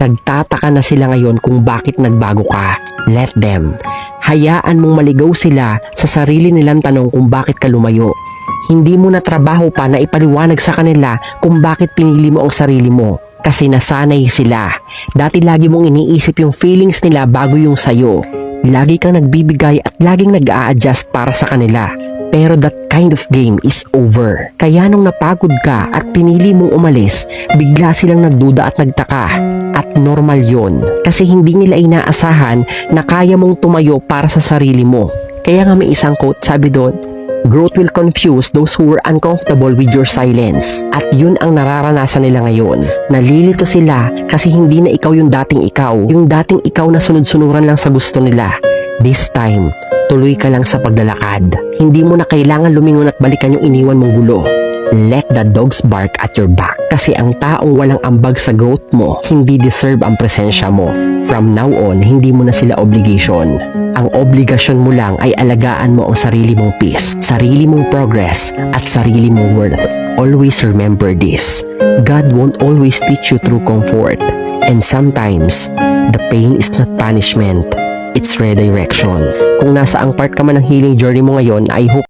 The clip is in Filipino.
Nagtataka na sila ngayon kung bakit nagbago ka. Let them. Hayaan mong maligaw sila sa sarili nilang tanong kung bakit ka lumayo. Hindi mo na trabaho pa na ipaliwanag sa kanila kung bakit pinili mo ang sarili mo. Kasi nasanay sila. Dati lagi mong iniisip yung feelings nila bago yung sayo. Lagi kang nagbibigay at laging nag-a-adjust para sa kanila. Pero that kind of game is over. Kaya nung napagod ka at pinili mong umalis, bigla silang nagduda at nagtaka. At normal yon, kasi hindi nila inaasahan na kaya mong tumayo para sa sarili mo. Kaya nga may isang quote, sabi doon, growth will confuse those who were uncomfortable with your silence. At yun ang nararanasan nila ngayon. Nalilito sila kasi hindi na ikaw yung dating ikaw. Yung dating ikaw na sunod-sunuran lang sa gusto nila. This time, tuloy ka lang sa paglalakad. Hindi mo na kailangan lumingon at balikan yung iniwan mong gulo. Let the dogs bark at your back. Kasi ang taong walang ambag sa growth mo, hindi deserve ang presensya mo. From now on, hindi mo na sila obligation. Ang obligasyon mo lang ay alagaan mo ang sarili mong peace, sarili mong progress, at sarili mong worth. Always remember this. God won't always teach you through comfort. And sometimes, the pain is not punishment. It's redirection. Kung nasa ang part ka man ng healing journey mo ngayon, I hope